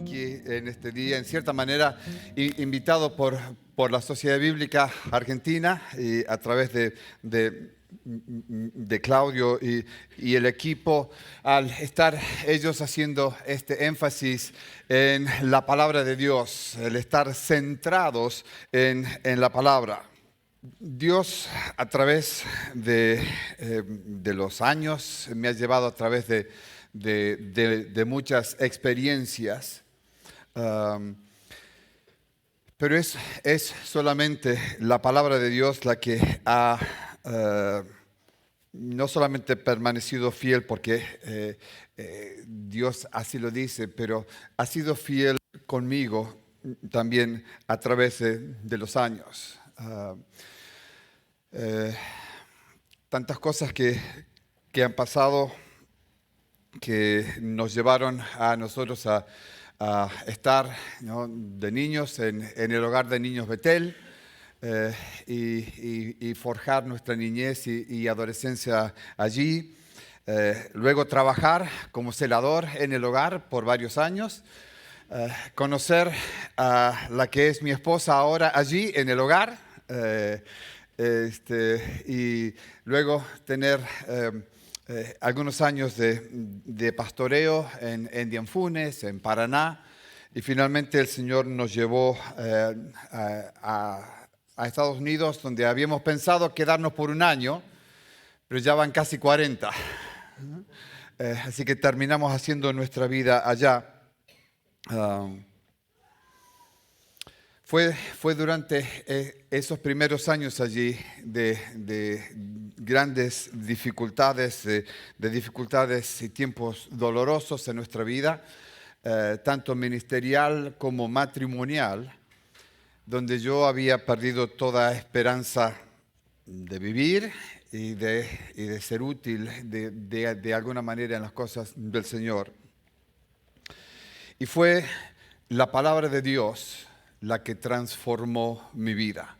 aquí en este día, en cierta manera, invitado por la Sociedad Bíblica Argentina y a través de Claudio y el equipo, al estar ellos haciendo este énfasis en la palabra de Dios, el estar centrados en la palabra. Dios, a través de los años, me ha llevado a través de muchas experiencias, pero es solamente la palabra de Dios la que ha no solamente permanecido fiel, porque Dios así lo dice, pero ha sido fiel conmigo también a través de los años. Tantas cosas que han pasado que nos llevaron a nosotros a estar, ¿no?, de niños en el hogar de niños Betel y forjar nuestra niñez y adolescencia allí. Luego trabajar como celador en el hogar por varios años. Conocer a la que es mi esposa ahora allí en el hogar. Y luego tener algunos años de pastoreo en Dianfunes, en Paraná, y finalmente el Señor nos llevó a Estados Unidos, donde habíamos pensado quedarnos por un año, pero ya van casi 40. Así que terminamos haciendo nuestra vida allá. Fue durante esos primeros años allí de grandes dificultades, de dificultades y tiempos dolorosos en nuestra vida, tanto ministerial como matrimonial, donde yo había perdido toda esperanza de vivir y de ser útil de alguna manera en las cosas del Señor. Y fue la palabra de Dios la que transformó mi vida.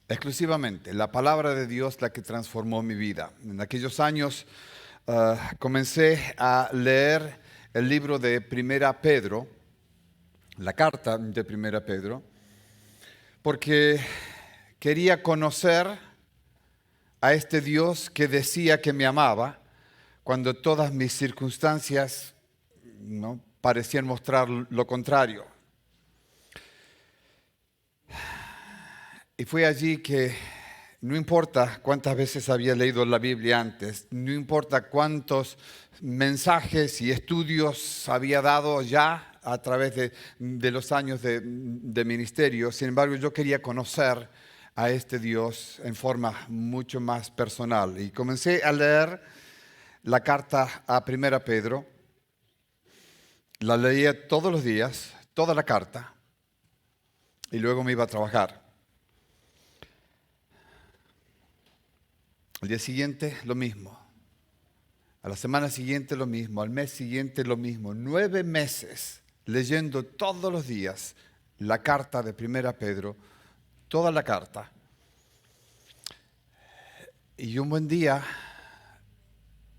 Exclusivamente, la palabra de Dios la que transformó mi vida. En aquellos años comencé a leer el libro de Primera Pedro, la carta de Primera Pedro, porque quería conocer a este Dios que decía que me amaba cuando todas mis circunstancias, ¿no?, parecían mostrar lo contrario. Y fue allí que no importa cuántas veces había leído la Biblia antes, no importa cuántos mensajes y estudios había dado ya a través de los años de ministerio, sin embargo yo quería conocer a este Dios en forma mucho más personal. Y comencé a leer la carta a Primera Pedro, la leía todos los días, toda la carta, y luego me iba a trabajar. Al día siguiente, lo mismo. A la semana siguiente, lo mismo. Al mes siguiente, lo mismo. 9 meses leyendo todos los días la carta de Primera Pedro, toda la carta. Y un buen día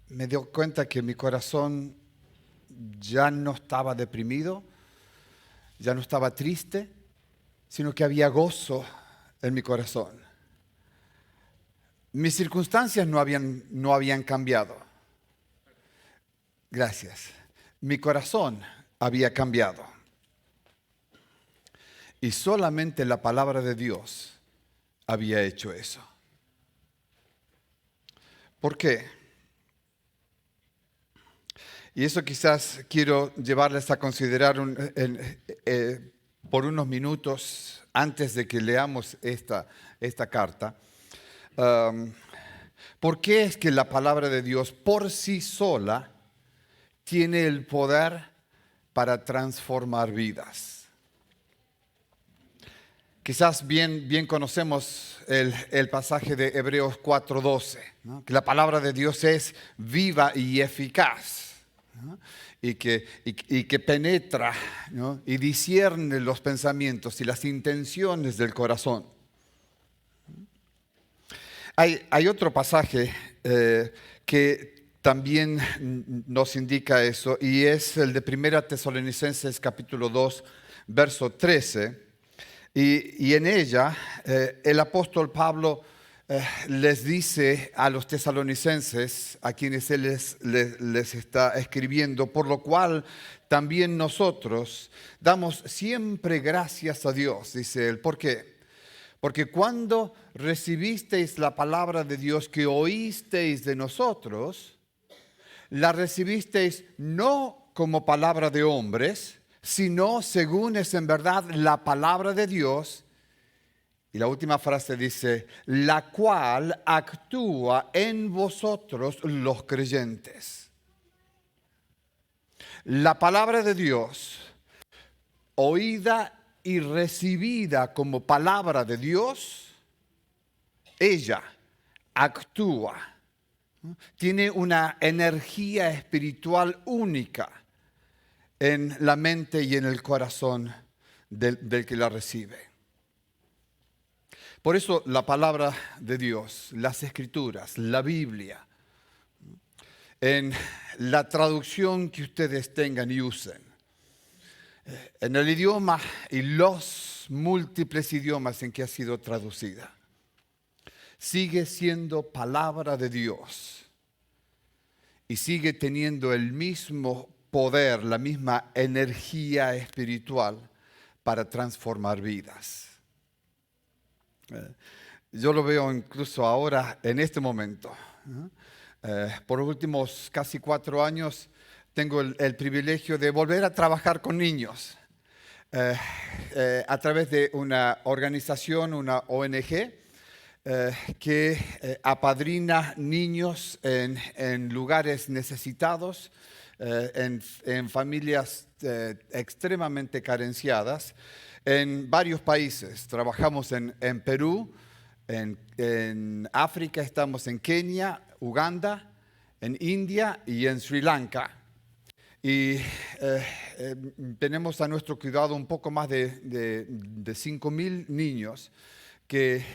me dio cuenta que mi corazón ya no estaba deprimido, ya no estaba triste, sino que había gozo en mi corazón. Mis circunstancias no habían cambiado. Gracias. Mi corazón había cambiado. Y solamente la palabra de Dios había hecho eso. ¿Por qué? Y eso quizás quiero llevarles a considerar por unos minutos antes de que leamos esta carta. ¿Por qué es que la palabra de Dios por sí sola tiene el poder para transformar vidas? Quizás bien conocemos el pasaje de Hebreos 4:12, ¿no?, que la palabra de Dios es viva y eficaz, ¿no?, y que penetra, ¿no?, y discierne los pensamientos y las intenciones del corazón. Hay otro pasaje que también nos indica eso, y es el de 1 Tesalonicenses capítulo 2, verso 13. Y en ella el apóstol Pablo les dice a los tesalonicenses, a quienes él les está escribiendo, por lo cual también nosotros damos siempre gracias a Dios, dice él. ¿Por qué? Porque cuando recibisteis la palabra de Dios que oísteis de nosotros, la recibisteis no como palabra de hombres, sino según es en verdad la palabra de Dios. Y la última frase dice, la cual actúa en vosotros los creyentes. La palabra de Dios, oída y recibida como palabra de Dios, ella actúa. Tiene una energía espiritual única en la mente y en el corazón del que la recibe. Por eso la palabra de Dios, las Escrituras, la Biblia, en la traducción que ustedes tengan y usen, en el idioma y los múltiples idiomas en que ha sido traducida, sigue siendo palabra de Dios y sigue teniendo el mismo poder, la misma energía espiritual para transformar vidas. Yo lo veo incluso ahora, en este momento. Por los últimos casi 4 años tengo el privilegio de volver a trabajar con niños a través de una organización, una ONG, que apadrina niños en lugares necesitados, en familias extremadamente carenciadas, en varios países. Trabajamos en Perú, en África, estamos en Kenia, Uganda, en India y en Sri Lanka. Y tenemos a nuestro cuidado un poco más de 5.000 niños que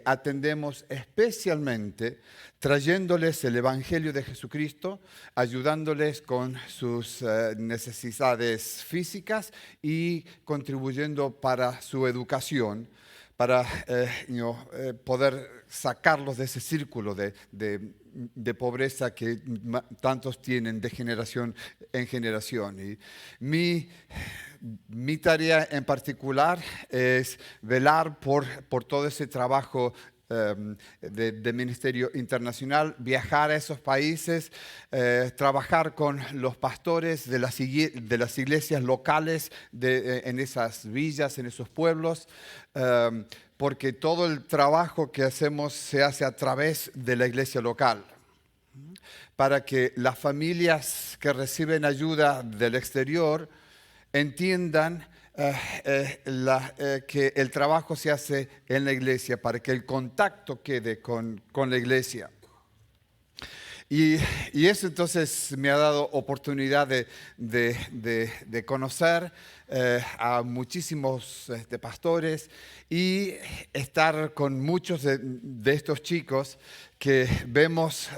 atendemos especialmente trayéndoles el Evangelio de Jesucristo, ayudándoles con sus necesidades físicas y contribuyendo para su educación, para poder sacarlos de ese círculo de pobreza que tantos tienen de generación en generación. Y mi tarea en particular es velar por todo ese trabajo de ministerio internacional, viajar a esos países, trabajar con los pastores de las iglesias locales en esas villas, en esos pueblos, porque todo el trabajo que hacemos se hace a través de la iglesia local, para que las familias que reciben ayuda del exterior entiendan que el trabajo se hace en la iglesia, para que el contacto quede con la iglesia. Y eso entonces me ha dado oportunidad de conocer a muchísimos pastores y estar con muchos de estos chicos que vemos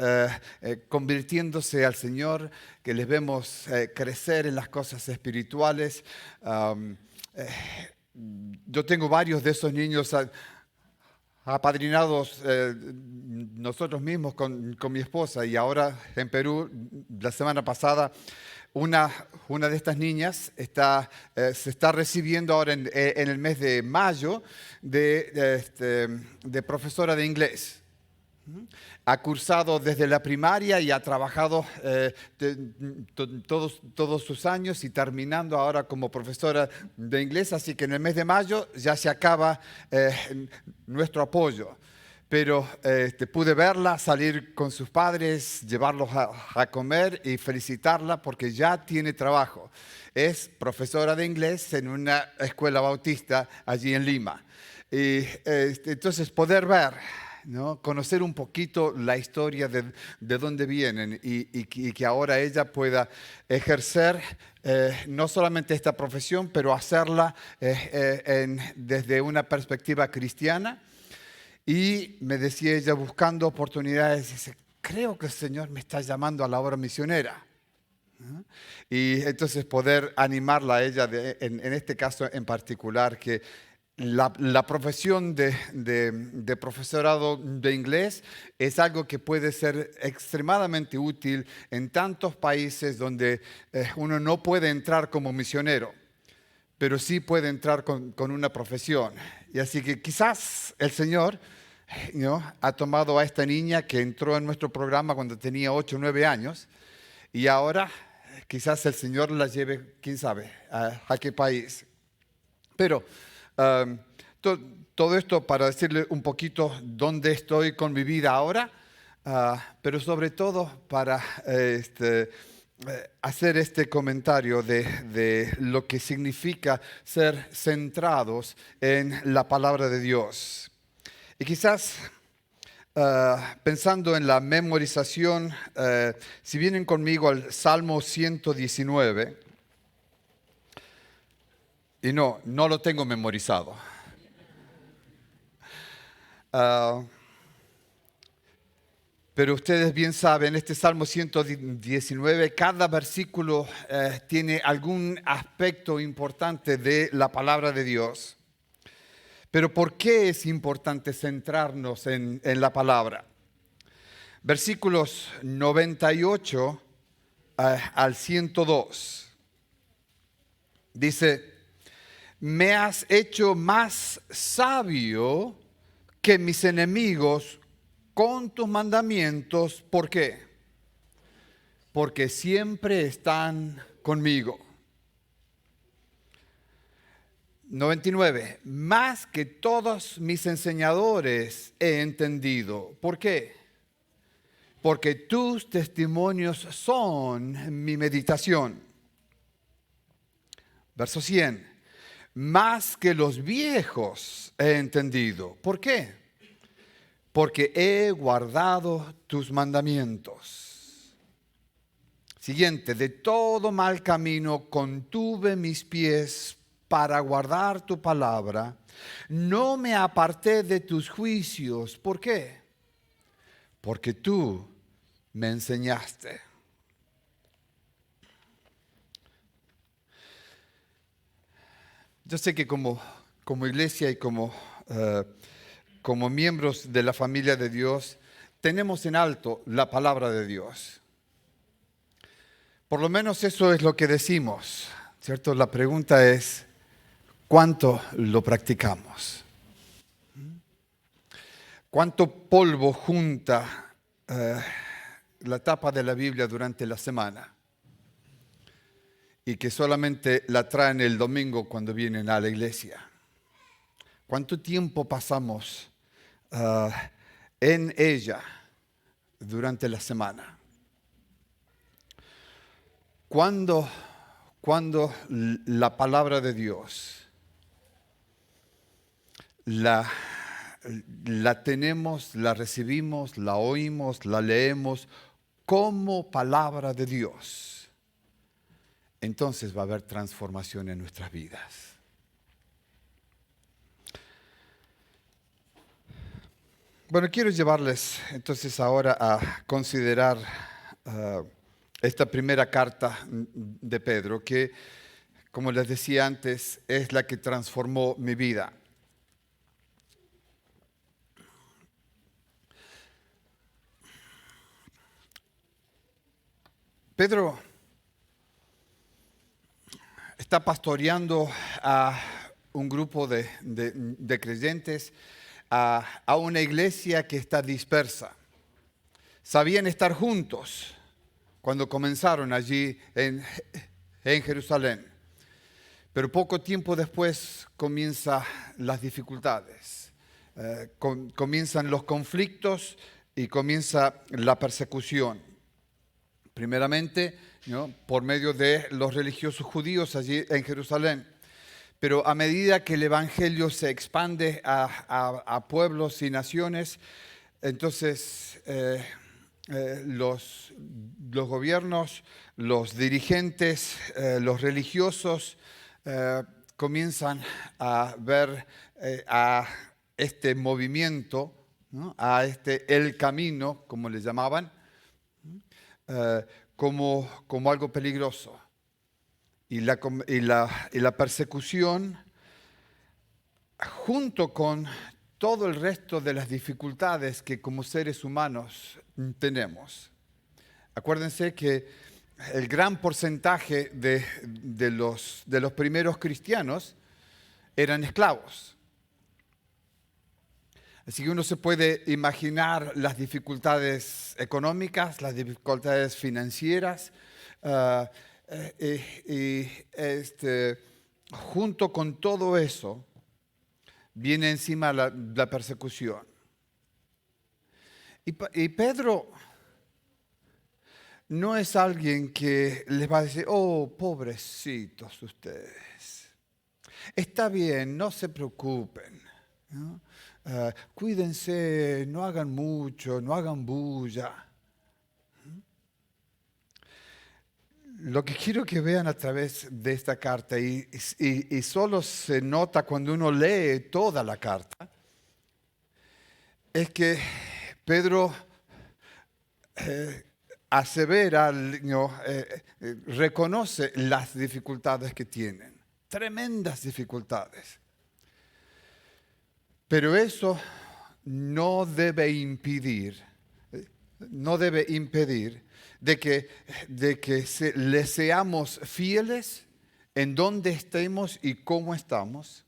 convirtiéndose al Señor, que les vemos crecer en las cosas espirituales. Yo tengo varios de esos niños apadrinados nosotros mismos con mi esposa, y ahora en Perú, la semana pasada, una de estas niñas se está recibiendo ahora en el mes de mayo de profesora de inglés. Ha cursado desde la primaria y ha trabajado todos sus años y terminando ahora como profesora de inglés, así que en el mes de mayo ya se acaba nuestro apoyo. Pero pude verla salir con sus padres, llevarlos a comer y felicitarla porque ya tiene trabajo. Es profesora de inglés en una escuela bautista allí en Lima. Y entonces poder ver, ¿no? Conocer un poquito la historia de dónde vienen y que ahora ella pueda ejercer no solamente esta profesión, pero hacerla desde una perspectiva cristiana. Y me decía ella, buscando oportunidades, dice, creo que el Señor me está llamando a la obra misionera. ¿No? Y entonces poder animarla a ella, en este caso en particular, que la profesión de profesorado de inglés es algo que puede ser extremadamente útil en tantos países donde uno no puede entrar como misionero, pero sí puede entrar con una profesión. Y así que quizás el Señor, ¿no?, ha tomado a esta niña que entró en nuestro programa cuando tenía 8 o 9 años y ahora quizás el Señor la lleve, quién sabe, a qué país. Pero todo esto para decirle un poquito dónde estoy con mi vida ahora, pero sobre todo para hacer este comentario de lo que significa ser centrados en la palabra de Dios. Y quizás pensando en la memorización, si vienen conmigo al Salmo 119, y no lo tengo memorizado. Pero ustedes bien saben, este Salmo 119, cada versículo tiene algún aspecto importante de la palabra de Dios. Pero ¿por qué es importante centrarnos en la palabra? Versículos 98 al 102. Dice: me has hecho más sabio que mis enemigos con tus mandamientos. ¿Por qué? Porque siempre están conmigo. 99. Más que todos mis enseñadores he entendido. ¿Por qué? Porque tus testimonios son mi meditación. Verso 100. Más que los viejos he entendido. ¿Por qué? Porque he guardado tus mandamientos. Siguiente, de todo mal camino contuve mis pies para guardar tu palabra. No me aparté de tus juicios. ¿Por qué? Porque tú me enseñaste. Yo sé que como iglesia y como miembros de la familia de Dios, tenemos en alto la palabra de Dios. Por lo menos eso es lo que decimos, ¿cierto? La pregunta es, ¿cuánto lo practicamos? ¿Cuánto polvo junta la tapa de la Biblia durante la semana? Y que solamente la traen el domingo cuando vienen a la iglesia. ¿Cuánto tiempo pasamos en ella durante la semana? Cuando la palabra de Dios la tenemos, la recibimos, la oímos, la leemos como palabra de Dios, entonces va a haber transformación en nuestras vidas. Bueno, quiero llevarles entonces ahora a considerar esta primera carta de Pedro, que, como les decía antes, es la que transformó mi vida. Pedro está pastoreando a un grupo de creyentes, a una iglesia que está dispersa. Sabían estar juntos cuando comenzaron allí en Jerusalén, pero poco tiempo después comienzan las dificultades, comienzan los conflictos y comienza la persecución. Primeramente, ¿no?, por medio de los religiosos judíos allí en Jerusalén. Pero a medida que el evangelio se expande a pueblos y naciones, entonces los gobiernos, los dirigentes, los religiosos comienzan a ver a este movimiento, ¿no? A el camino, como le llamaban, como algo peligroso. Y la persecución, junto con todo el resto de las dificultades que como seres humanos tenemos. Acuérdense que el gran porcentaje de los primeros cristianos eran esclavos. Así que uno se puede imaginar las dificultades económicas, las dificultades financieras, junto con todo eso viene encima la persecución. Y Pedro no es alguien que les va a decir, oh, pobrecitos ustedes, está bien, no se preocupen, ¿no? Cuídense, no hagan mucho, no hagan bulla. Lo que quiero que vean a través de esta carta, y solo se nota cuando uno lee toda la carta, es que Pedro asevera, reconoce las dificultades que tienen, tremendas dificultades. Pero eso no debe impedir de que le seamos fieles en donde estemos y cómo estamos,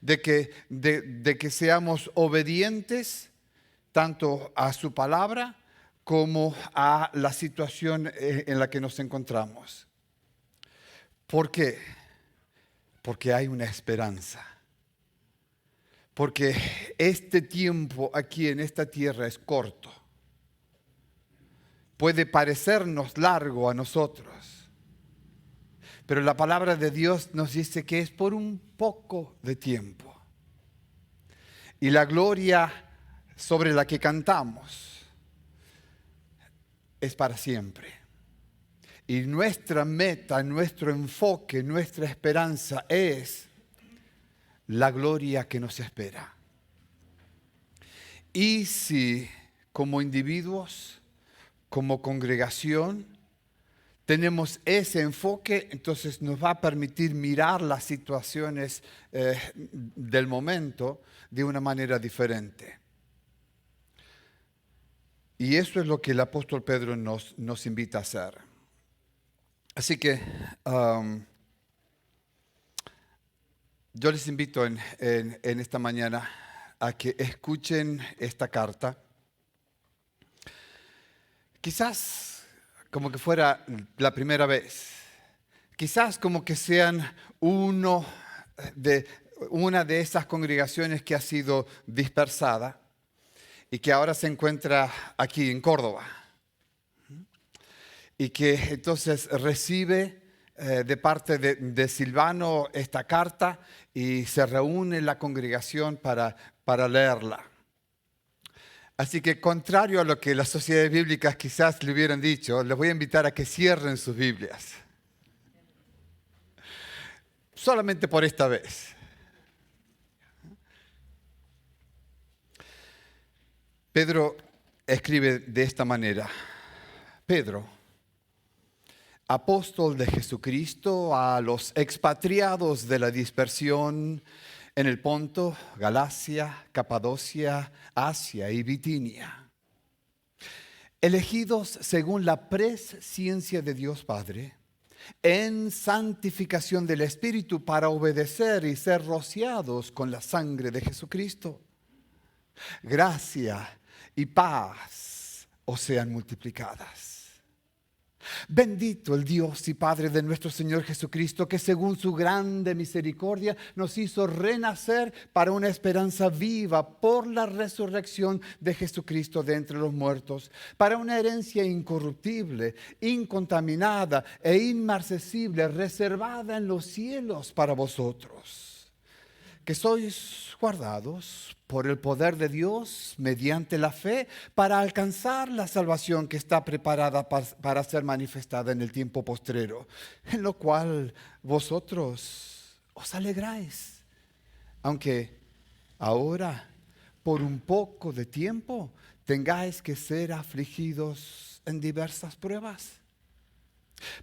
de que seamos obedientes tanto a su palabra como a la situación en la que nos encontramos. ¿Por qué? Porque hay una esperanza. Porque este tiempo aquí en esta tierra es corto. Puede parecernos largo a nosotros, pero la palabra de Dios nos dice que es por un poco de tiempo. Y la gloria sobre la que cantamos es para siempre. Y nuestra meta, nuestro enfoque, nuestra esperanza es la gloria que nos espera. Y si como individuos, como congregación, tenemos ese enfoque, entonces nos va a permitir mirar las situaciones del momento de una manera diferente. Y eso es lo que el apóstol Pedro nos invita a hacer. Así que yo les invito en esta mañana a que escuchen esta carta. Quizás como que fuera la primera vez. Quizás como que sean una de esas congregaciones que ha sido dispersada y que ahora se encuentra aquí en Córdoba. Y que entonces recibe de parte de Silvano esta carta y se reúne la congregación para leerla. Así que contrario a lo que las sociedades bíblicas quizás le hubieran dicho, les voy a invitar a que cierren sus Biblias. Solamente por esta vez. Pedro escribe de esta manera. Pedro, apóstol de Jesucristo, a los expatriados de la dispersión en el Ponto, Galacia, Capadocia, Asia y Bitinia, elegidos según la presciencia de Dios Padre, en santificación del Espíritu para obedecer y ser rociados con la sangre de Jesucristo. Gracia y paz os sean multiplicadas. Bendito el Dios y Padre de nuestro Señor Jesucristo, que según su grande misericordia nos hizo renacer para una esperanza viva por la resurrección de Jesucristo de entre los muertos, para una herencia incorruptible, incontaminada e inmarcesible, reservada en los cielos para vosotros, que sois guardados por el poder de Dios mediante la fe para alcanzar la salvación que está preparada para ser manifestada en el tiempo postrero, en lo cual vosotros os alegráis, aunque ahora por un poco de tiempo tengáis que ser afligidos en diversas pruebas,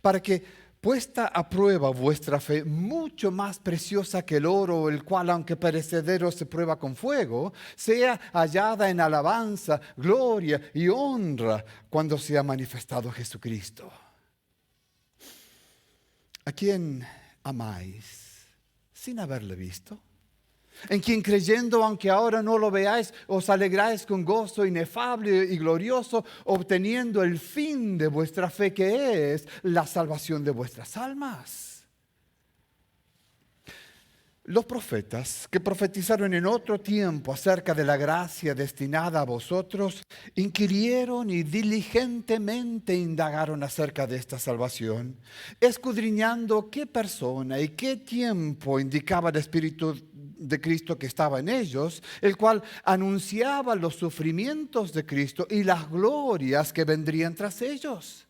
para que puesta a prueba vuestra fe, mucho más preciosa que el oro, el cual aunque perecedero se prueba con fuego, sea hallada en alabanza, gloria y honra cuando sea manifestado Jesucristo. ¿A quién amáis sin haberle visto? En quien creyendo, aunque ahora no lo veáis, os alegráis con gozo inefable y glorioso, obteniendo el fin de vuestra fe, que es la salvación de vuestras almas. Los profetas que profetizaron en otro tiempo acerca de la gracia destinada a vosotros, inquirieron y diligentemente indagaron acerca de esta salvación, escudriñando qué persona y qué tiempo indicaba el Espíritu de Cristo que estaba en ellos, el cual anunciaba los sufrimientos de Cristo y las glorias que vendrían tras ellos.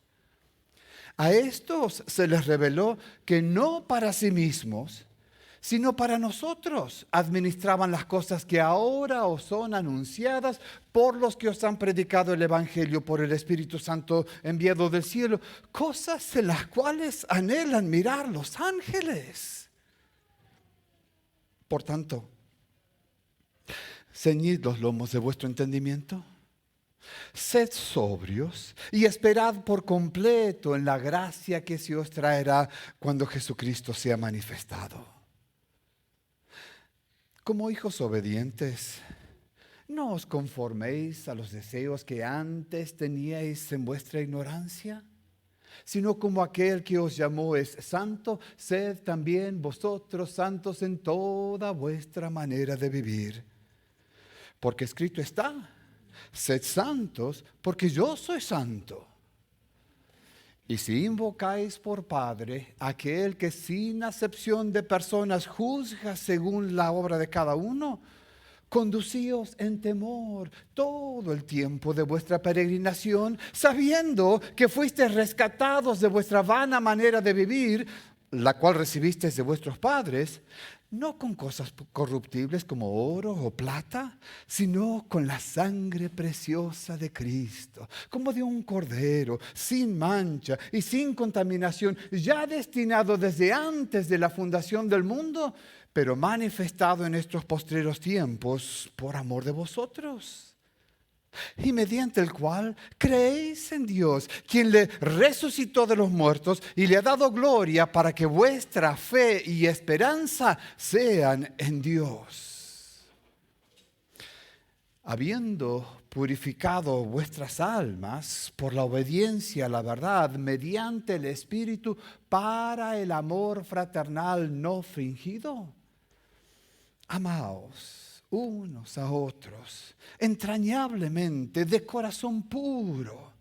A estos se les reveló que no para sí mismos, sino para nosotros administraban las cosas que ahora os son anunciadas por los que os han predicado el Evangelio por el Espíritu Santo enviado del cielo, cosas en las cuales anhelan mirar los ángeles. Por tanto, ceñid los lomos de vuestro entendimiento, sed sobrios y esperad por completo en la gracia que se os traerá cuando Jesucristo sea manifestado. Como hijos obedientes, no os conforméis a los deseos que antes teníais en vuestra ignorancia, sino como aquel que os llamó es santo, sed también vosotros santos en toda vuestra manera de vivir. Porque escrito está, sed santos, porque yo soy santo. Y si invocáis por Padre aquel que sin acepción de personas juzga según la obra de cada uno, conducíos en temor todo el tiempo de vuestra peregrinación, sabiendo que fuisteis rescatados de vuestra vana manera de vivir, la cual recibisteis de vuestros padres, no con cosas corruptibles como oro o plata, sino con la sangre preciosa de Cristo, como de un cordero, sin mancha y sin contaminación, ya destinado desde antes de la fundación del mundo, pero manifestado en estos postreros tiempos por amor de vosotros. Y mediante el cual creéis en Dios, quien le resucitó de los muertos y le ha dado gloria para que vuestra fe y esperanza sean en Dios. Habiendo purificado vuestras almas por la obediencia a la verdad mediante el Espíritu para el amor fraternal no fingido, amaos unos a otros, entrañablemente, de corazón puro,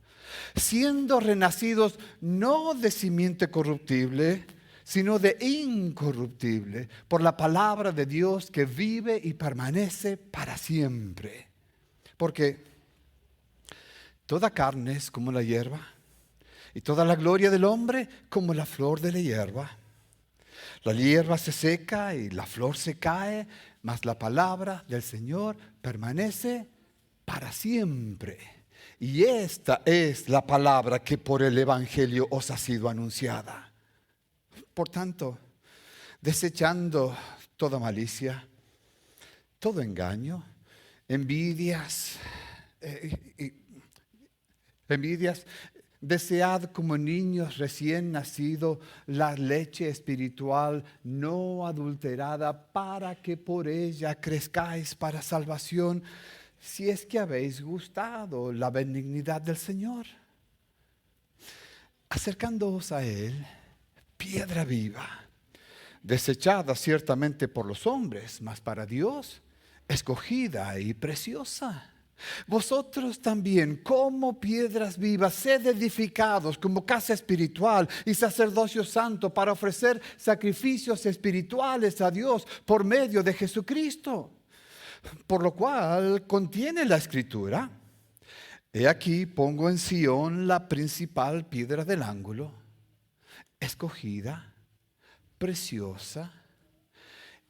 siendo renacidos no de simiente corruptible, sino de incorruptible, por la palabra de Dios que vive y permanece para siempre. Porque toda carne es como la hierba, y toda la gloria del hombre como la flor de la hierba. La hierba se seca y la flor se cae, mas la palabra del Señor permanece para siempre. Y esta es la palabra que por el Evangelio os ha sido anunciada. Por tanto, desechando toda malicia, todo engaño, envidias, desead como niños recién nacidos la leche espiritual no adulterada, para que por ella crezcáis para salvación, si es que habéis gustado la benignidad del Señor. Acercándoos a Él, piedra viva, desechada ciertamente por los hombres, mas para Dios escogida y preciosa. Vosotros también, como piedras vivas, sed edificados como casa espiritual y sacerdocio santo, para ofrecer sacrificios espirituales a Dios por medio de Jesucristo. Por lo cual contiene la Escritura: he aquí pongo en Sión la principal piedra del ángulo, escogida, preciosa,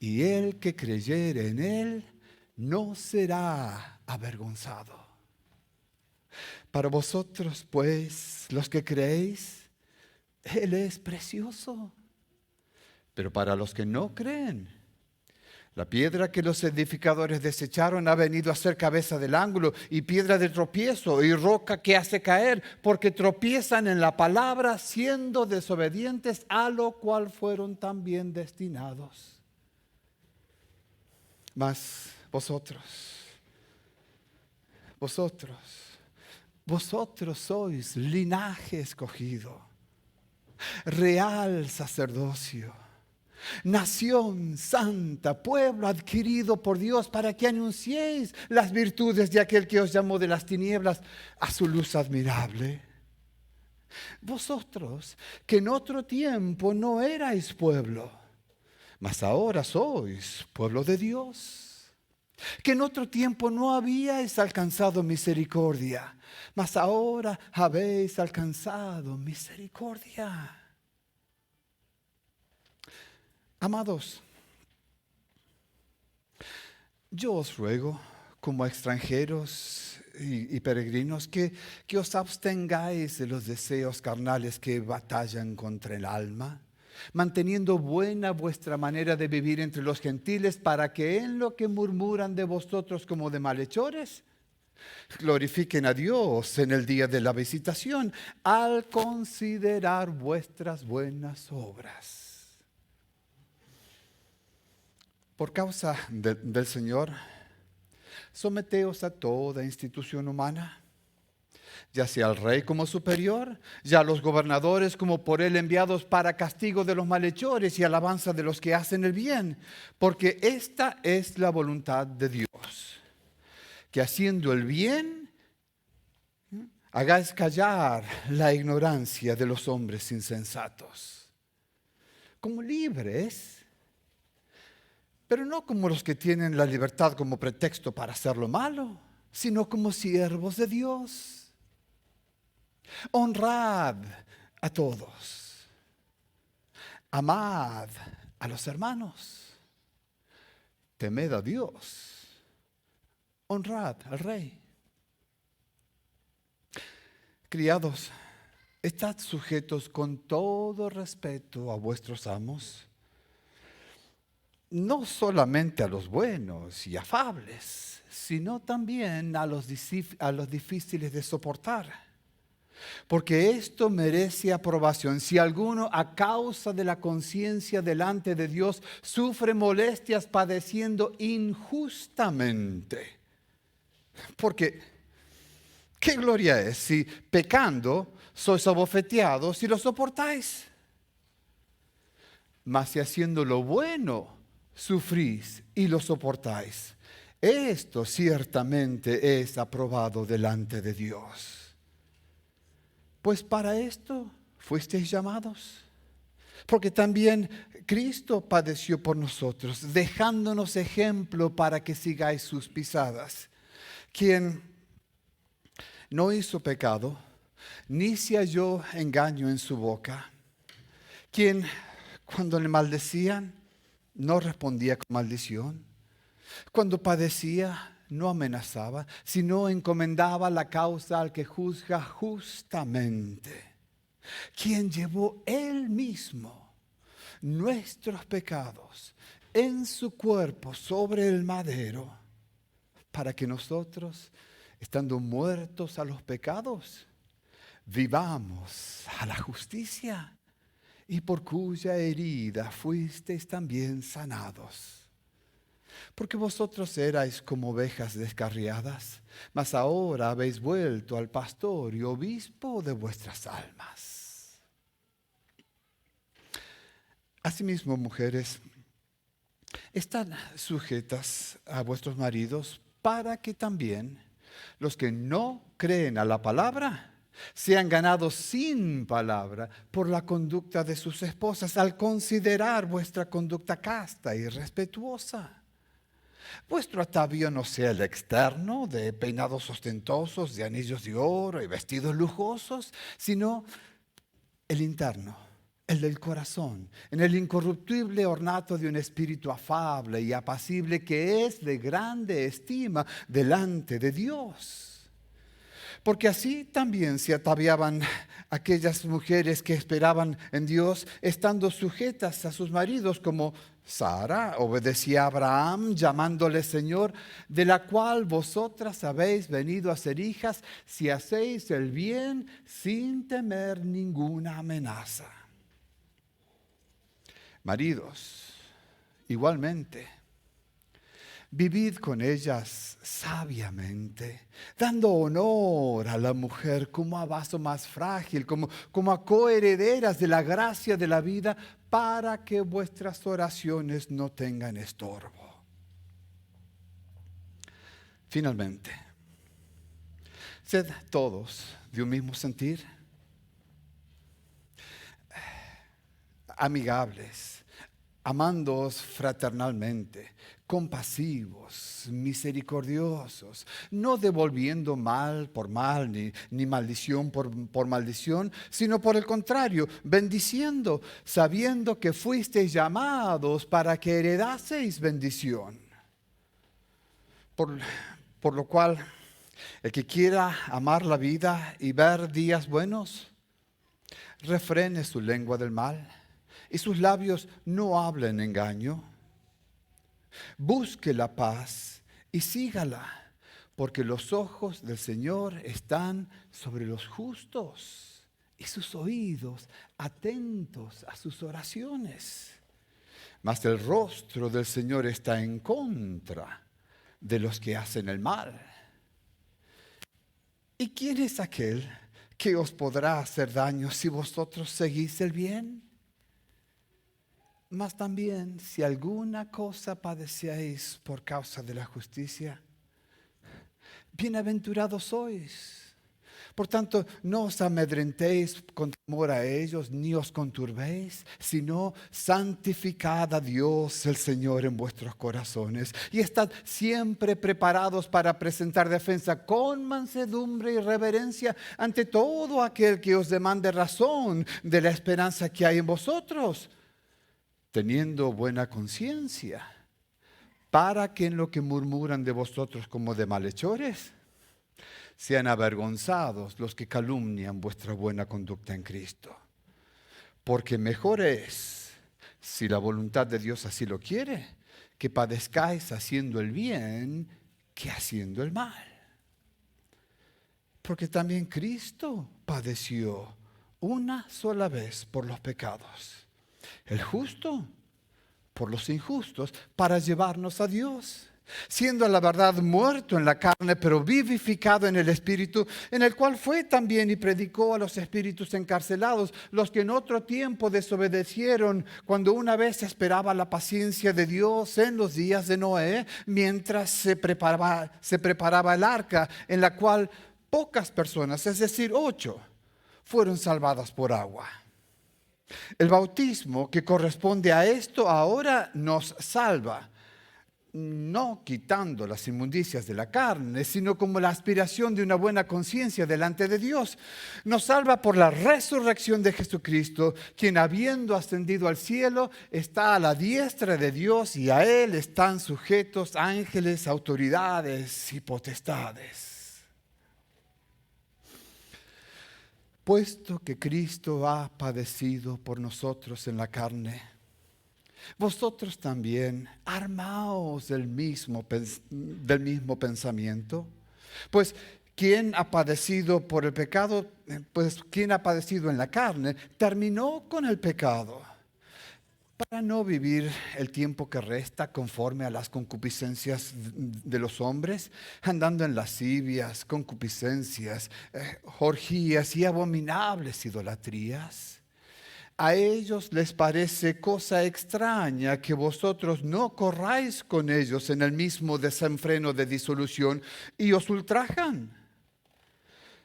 y el que creyere en él no será avergonzado. Para vosotros, pues, los que creéis, Él es precioso. Pero para los que no creen, la piedra que los edificadores desecharon ha venido a ser cabeza del ángulo y piedra de tropiezo y roca que hace caer, porque tropiezan en la palabra siendo desobedientes, a lo cual fueron también destinados. Mas vosotros sois linaje escogido, real sacerdocio, nación santa, pueblo adquirido por Dios, para que anunciéis las virtudes de aquel que os llamó de las tinieblas a su luz admirable. Vosotros, que en otro tiempo no erais pueblo, mas ahora sois pueblo de Dios. Que en otro tiempo no habíais alcanzado misericordia, mas ahora habéis alcanzado misericordia. Amados, yo os ruego, como extranjeros y peregrinos, que os abstengáis de los deseos carnales que batallan contra el alma, manteniendo buena vuestra manera de vivir entre los gentiles, para que en lo que murmuran de vosotros como de malhechores, glorifiquen a Dios en el día de la visitación, al considerar vuestras buenas obras. Por causa del Señor, someteos a toda institución humana, ya sea al rey como superior, ya a los gobernadores como por él enviados para castigo de los malhechores y alabanza de los que hacen el bien, porque esta es la voluntad de Dios, que haciendo el bien, hagáis callar la ignorancia de los hombres insensatos, como libres, pero no como los que tienen la libertad como pretexto para hacer lo malo, sino como siervos de Dios. Honrad a todos. Amad a los hermanos. Temed a Dios. Honrad al rey. Criados, estad sujetos con todo respeto a vuestros amos, no solamente a los buenos y afables, sino también a los difíciles de soportar. Porque esto merece aprobación. Si alguno a causa de la conciencia delante de Dios sufre molestias padeciendo injustamente. Porque, ¿qué gloria es si pecando sois abofeteados y lo soportáis? Mas si haciendo lo bueno sufrís y lo soportáis, esto ciertamente es aprobado delante de Dios. Pues para esto fuisteis llamados, porque también Cristo padeció por nosotros, dejándonos ejemplo para que sigáis sus pisadas, quien no hizo pecado, ni se halló engaño en su boca, quien cuando le maldecían, no respondía con maldición. Cuando padecía, no amenazaba, sino encomendaba la causa al que juzga justamente, quien llevó él mismo nuestros pecados en su cuerpo sobre el madero, para que nosotros, estando muertos a los pecados, vivamos a la justicia, y por cuya herida fuisteis también sanados. Porque vosotros erais como ovejas descarriadas, mas ahora habéis vuelto al pastor y obispo de vuestras almas. Asimismo, mujeres, estad sujetas a vuestros maridos, para que también los que no creen a la palabra sean ganados sin palabra por la conducta de sus esposas, al considerar vuestra conducta casta y respetuosa. Vuestro atavío no sea el externo, de peinados ostentosos, de anillos de oro y vestidos lujosos, sino el interno, el del corazón, en el incorruptible ornato de un espíritu afable y apacible que es de grande estima delante de Dios. Porque así también se ataviaban aquellas mujeres que esperaban en Dios, estando sujetas a sus maridos, como Sara obedecía a Abraham, llamándole Señor, de la cual vosotras habéis venido a ser hijas, si hacéis el bien sin temer ninguna amenaza. Maridos, igualmente, vivid con ellas sabiamente, dando honor a la mujer como a vaso más frágil, como a coherederas de la gracia de la vida, para que vuestras oraciones no tengan estorbo. Finalmente, sed todos de un mismo sentir, amigables, amándoos fraternalmente, compasivos, misericordiosos, no devolviendo mal por mal, ni maldición por maldición, sino por el contrario, bendiciendo, sabiendo que fuisteis llamados para que heredaseis bendición. Por lo cual, el que quiera amar la vida y ver días buenos, refrene su lengua del mal y sus labios no hablen engaño. Busque la paz y sígala, porque los ojos del Señor están sobre los justos y sus oídos atentos a sus oraciones. Mas el rostro del Señor está en contra de los que hacen el mal. ¿Y quién es aquel que os podrá hacer daño si vosotros seguís el bien? Mas también, si alguna cosa padecéis por causa de la justicia, bienaventurados sois. Por tanto, no os amedrentéis con temor a ellos, ni os conturbéis, sino santificad a Dios el Señor en vuestros corazones. Y estad siempre preparados para presentar defensa con mansedumbre y reverencia ante todo aquel que os demande razón de la esperanza que hay en vosotros, teniendo buena conciencia, para que en lo que murmuran de vosotros como de malhechores, sean avergonzados los que calumnian vuestra buena conducta en Cristo. Porque mejor es, si la voluntad de Dios así lo quiere, que padezcáis haciendo el bien que haciendo el mal. Porque también Cristo padeció una sola vez por los pecados, el justo por los injustos, para llevarnos a Dios, siendo a la verdad muerto en la carne, pero vivificado en el Espíritu, en el cual fue también y predicó a los espíritus encarcelados, los que en otro tiempo desobedecieron, cuando una vez esperaba la paciencia de Dios en los días de Noé, mientras se preparaba el arca, en la cual pocas personas, es decir, 8, fueron salvadas por agua. El bautismo que corresponde a esto ahora nos salva, no quitando las inmundicias de la carne, sino como la aspiración de una buena conciencia delante de Dios. Nos salva por la resurrección de Jesucristo, quien habiendo ascendido al cielo está a la diestra de Dios, y a Él están sujetos ángeles, autoridades y potestades. Puesto que Cristo ha padecido por nosotros en la carne, vosotros también armaos del mismo pensamiento. Pues quien ha padecido por el pecado, pues quien ha padecido en la carne, terminó con el pecado, para no vivir el tiempo que resta conforme a las concupiscencias de los hombres, andando en lascivias, concupiscencias, orgías y abominables idolatrías. A ellos les parece cosa extraña que vosotros no corráis con ellos en el mismo desenfreno de disolución y os ultrajan.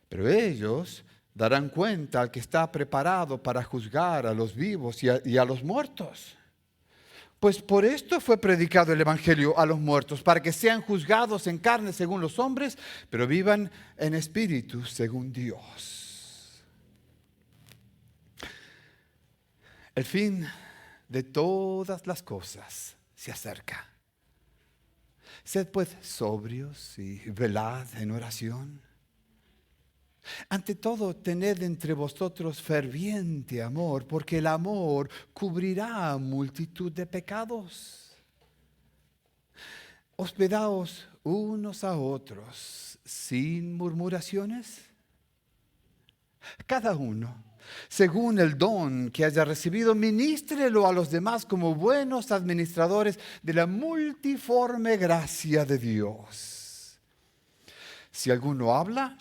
Pero ellos darán cuenta al que está preparado para juzgar a los vivos y a los muertos. Pues por esto fue predicado el Evangelio a los muertos, para que sean juzgados en carne según los hombres, pero vivan en espíritu según Dios. El fin de todas las cosas se acerca. Sed pues sobrios y velad en oración. Ante todo, tened entre vosotros ferviente amor, porque el amor cubrirá multitud de pecados. Hospedaos unos a otros sin murmuraciones. Cada uno, según el don que haya recibido, ministrelo a los demás como buenos administradores de la multiforme gracia de Dios. Si alguno habla,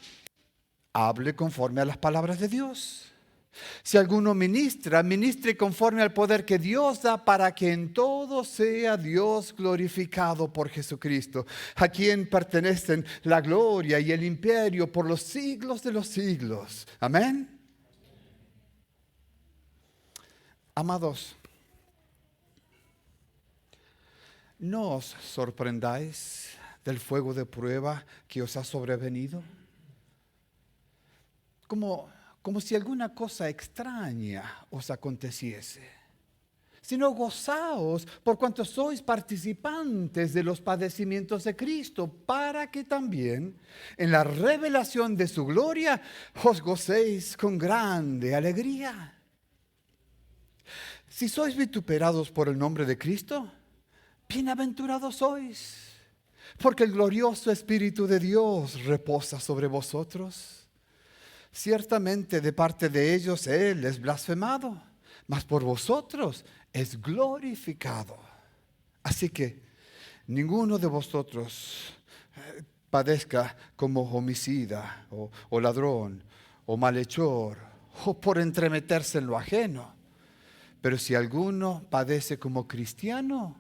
hable conforme a las palabras de Dios. Si alguno ministra, ministre conforme al poder que Dios da, para que en todo sea Dios glorificado por Jesucristo, a quien pertenecen la gloria y el imperio por los siglos de los siglos. Amén. Amados, no os sorprendáis del fuego de prueba que os ha sobrevenido, como si alguna cosa extraña os aconteciese, sino gozaos por cuanto sois participantes de los padecimientos de Cristo, para que también en la revelación de su gloria os gocéis con grande alegría. Si sois vituperados por el nombre de Cristo, bienaventurados sois, porque el glorioso Espíritu de Dios reposa sobre vosotros. Ciertamente de parte de ellos Él es blasfemado, mas por vosotros es glorificado. Así que ninguno de vosotros padezca como homicida o ladrón o malhechor o por entremeterse en lo ajeno. Pero si alguno padece como cristiano,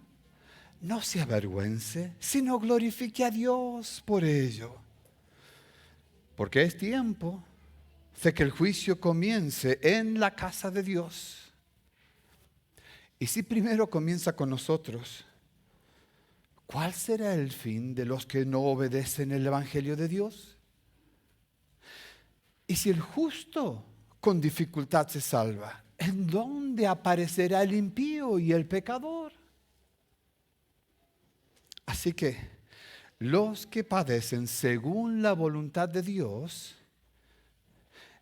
no se avergüence, sino glorifique a Dios por ello. Porque es tiempo de que el juicio comience en la casa de Dios. Y si primero comienza con nosotros, ¿cuál será el fin de los que no obedecen el Evangelio de Dios? Y si el justo con dificultad se salva, ¿en dónde aparecerá el impío y el pecador? Así que los que padecen según la voluntad de Dios,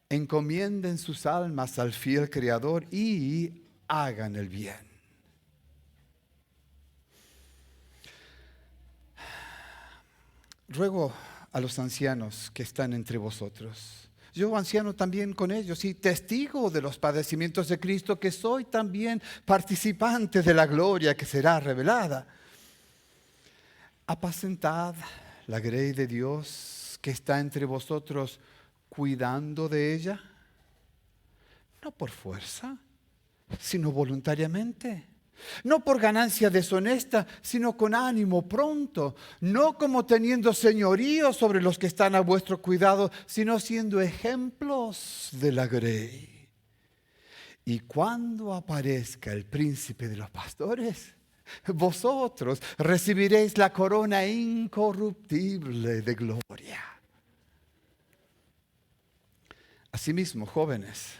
encomienden sus almas al fiel Creador y hagan el bien. Ruego a los ancianos que están entre vosotros, yo anciano también con ellos y testigo de los padecimientos de Cristo, que soy también participante de la gloria que será revelada. Apacentad la grey de Dios que está entre vosotros, cuidando de ella, no por fuerza, sino voluntariamente. No por ganancia deshonesta, sino con ánimo pronto, no como teniendo señorío sobre los que están a vuestro cuidado, sino siendo ejemplos de la grey. Y cuando aparezca el príncipe de los pastores, vosotros recibiréis la corona incorruptible de gloria. Asimismo, jóvenes,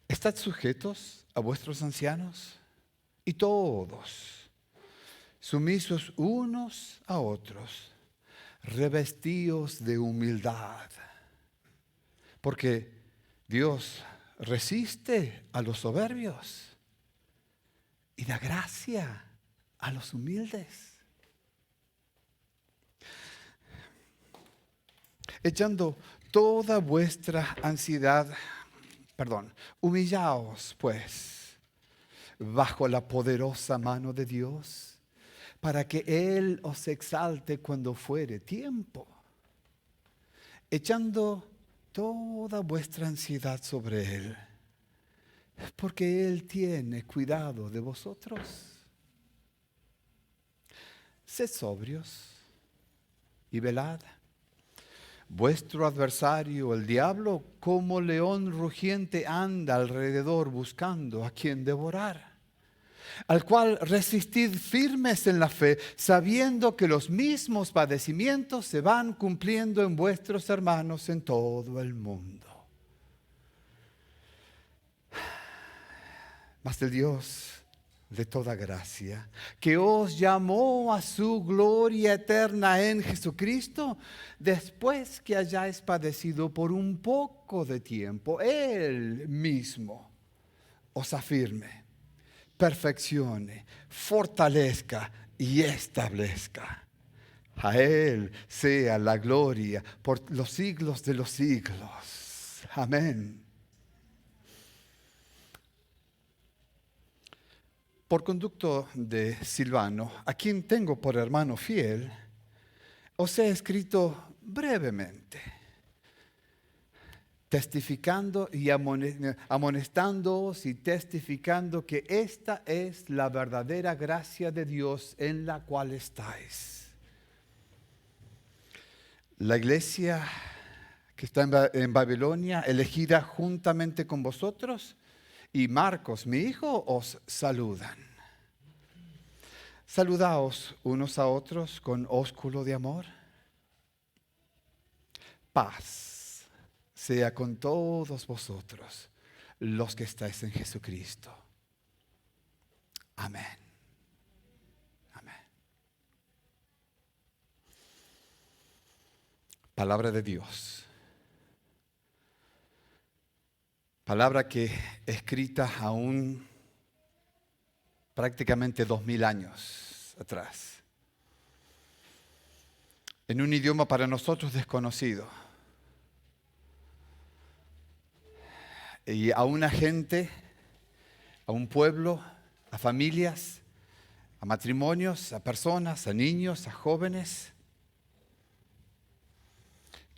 estad sujetos a vuestros ancianos, y todos sumisos unos a otros, revestidos de humildad, porque Dios resiste a los soberbios y da gracia a los humildes. Echando toda vuestra ansiedad, humillaos pues bajo la poderosa mano de Dios, para que Él os exalte cuando fuere tiempo, echando toda vuestra ansiedad sobre Él, porque Él tiene cuidado de vosotros. Sed sobrios y velad. Vuestro adversario, el diablo, como león rugiente anda alrededor buscando a quien devorar, al cual resistid firmes en la fe, sabiendo que los mismos padecimientos se van cumpliendo en vuestros hermanos en todo el mundo. mas el Dios de toda gracia, que os llamó a su gloria eterna en Jesucristo, después que hayáis padecido por un poco de tiempo, Él mismo os afirme, perfeccione, fortalezca y establezca. A Él sea la gloria por los siglos de los siglos. Amén. Por conducto de Silvano, a quien tengo por hermano fiel, os he escrito brevemente, testificando y amonestándoos y testificando que esta es la verdadera gracia de Dios en la cual estáis. La iglesia que está en Babilonia, elegida juntamente con vosotros, y Marcos, mi hijo, os saludan. Saludaos unos a otros con ósculo de amor. Paz sea con todos vosotros, los que estáis en Jesucristo. Amén. Amén. Palabra de Dios. Palabra que escrita aún prácticamente 2000 años atrás, en un idioma para nosotros desconocido, y a una gente, a un pueblo, a familias, a matrimonios, a personas, a niños, a jóvenes,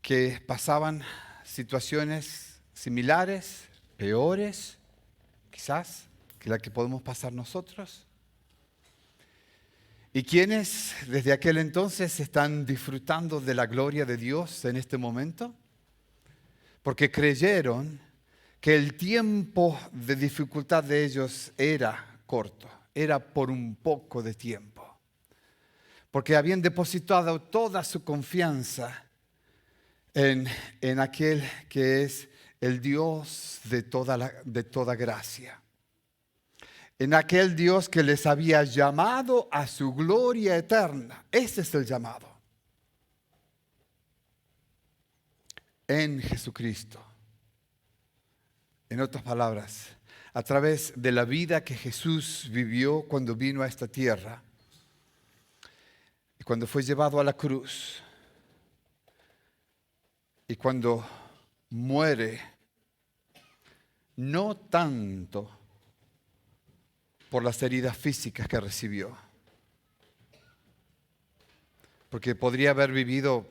que pasaban situaciones similares, peores, quizás, que la que podemos pasar nosotros. Y quienes desde aquel entonces están disfrutando de la gloria de Dios en este momento, porque creyeron que el tiempo de dificultad de ellos era corto, era por un poco de tiempo, porque habían depositado toda su confianza en aquel que es el Dios de toda gracia. En aquel Dios que les había llamado a su gloria eterna. Ese es el llamado. En Jesucristo. En otras palabras, a través de la vida que Jesús vivió cuando vino a esta tierra y cuando fue llevado a la cruz y cuando muere, no tanto por las heridas físicas que recibió, porque podría haber vivido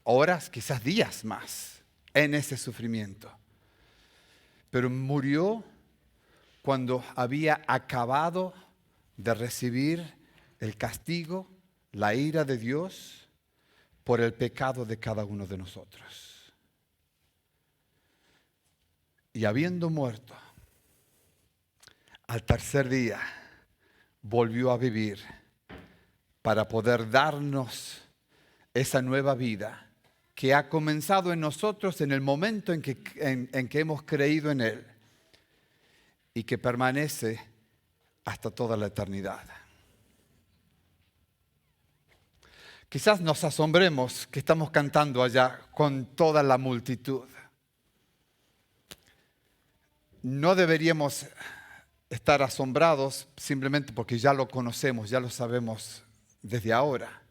horas, quizás días más, en ese sufrimiento. Pero murió cuando había acabado de recibir el castigo, la ira de Dios por el pecado de cada uno de nosotros. Y habiendo muerto, al tercer día volvió a vivir para poder darnos esa nueva vida que ha comenzado en nosotros en el momento en que hemos creído en Él y que permanece hasta toda la eternidad. Quizás nos asombremos que estamos cantando allá con toda la multitud. No deberíamos estar asombrados simplemente porque ya lo conocemos, ya lo sabemos desde ahora.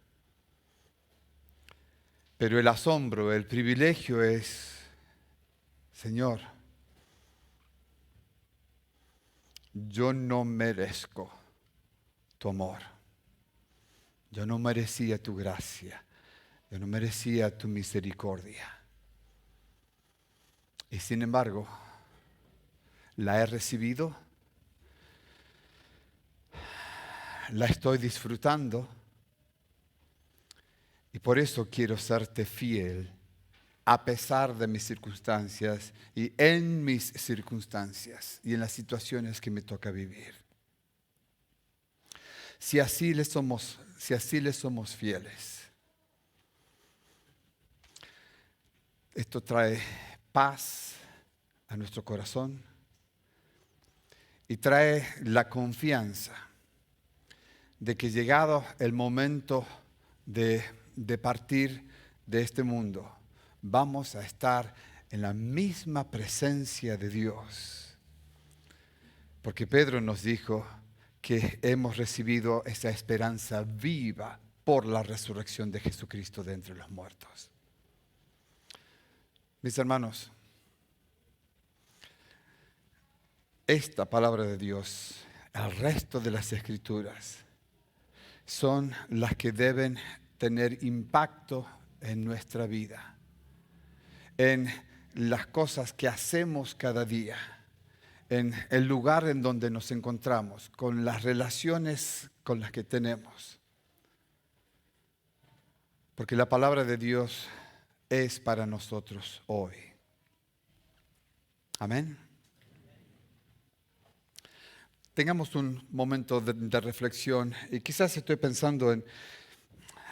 Pero el asombro, el privilegio es, Señor, yo no merezco tu amor. Yo no merecía tu gracia. Yo no merecía tu misericordia. Y sin embargo, la he recibido, la estoy disfrutando y por eso quiero serte fiel a pesar de mis circunstancias y en mis circunstancias y en las situaciones que me toca vivir. Si así le somos fieles, esto trae paz a nuestro corazón, y trae la confianza de que llegado el momento de partir de este mundo, vamos a estar en la misma presencia de Dios. Porque Pedro nos dijo que hemos recibido esa esperanza viva por la resurrección de Jesucristo de entre los muertos. Mis hermanos, esta palabra de Dios, el resto de las Escrituras, son las que deben tener impacto en nuestra vida, en las cosas que hacemos cada día, en el lugar en donde nos encontramos, con las relaciones con las que tenemos. Porque la palabra de Dios es para nosotros hoy. Amén. Tengamos un momento de reflexión y quizás estoy pensando en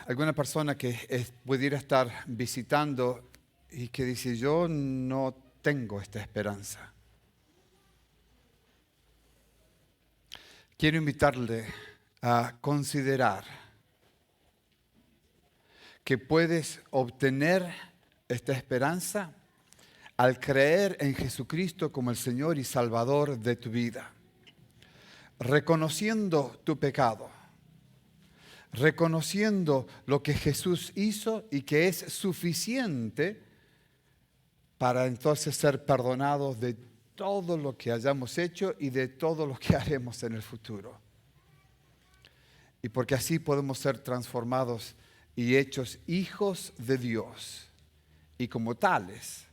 alguna persona que pudiera estar visitando y que dice, yo no tengo esta esperanza. Quiero invitarle a considerar que puedes obtener esta esperanza al creer en Jesucristo como el Señor y Salvador de tu vida, reconociendo tu pecado, reconociendo lo que Jesús hizo y que es suficiente para entonces ser perdonados de todo lo que hayamos hecho y de todo lo que haremos en el futuro. Y porque así podemos ser transformados y hechos hijos de Dios. Y como tales,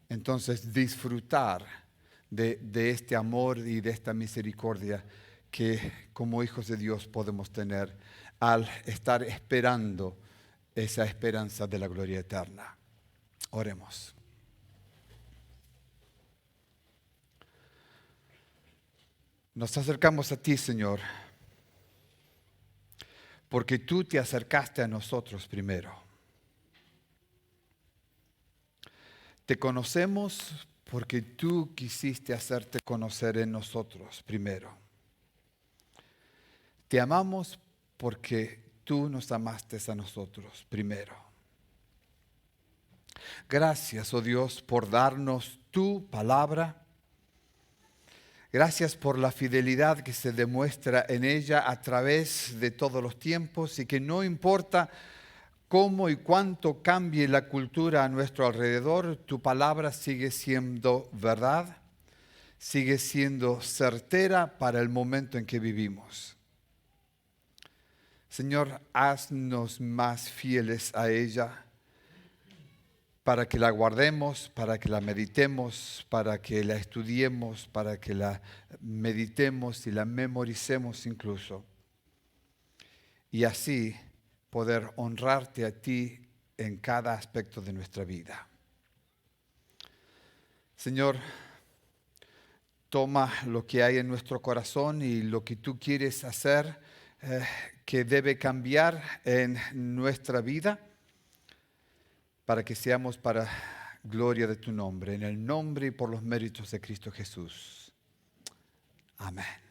entonces disfrutar de este amor y de esta misericordia que como hijos de Dios podemos tener al estar esperando esa esperanza de la gloria eterna. Oremos. Nos acercamos a ti, Señor, porque tú te acercaste a nosotros primero. Te conocemos porque tú quisiste hacerte conocer en nosotros primero. Te amamos porque tú nos amaste a nosotros primero. Gracias, oh Dios, por darnos tu palabra. Gracias por la fidelidad que se demuestra en ella a través de todos los tiempos y que no importa cómo y cuánto cambie la cultura a nuestro alrededor, tu palabra sigue siendo verdad, sigue siendo certera para el momento en que vivimos. Señor, haznos más fieles a ella para que la guardemos, para que la meditemos, para que la estudiemos, para que la meditemos y la memoricemos incluso. Y así poder honrarte a ti en cada aspecto de nuestra vida. Señor, toma lo que hay en nuestro corazón y lo que tú quieres hacer, que debe cambiar en nuestra vida, para que seamos para gloria de tu nombre, en el nombre y por los méritos de Cristo Jesús. Amén.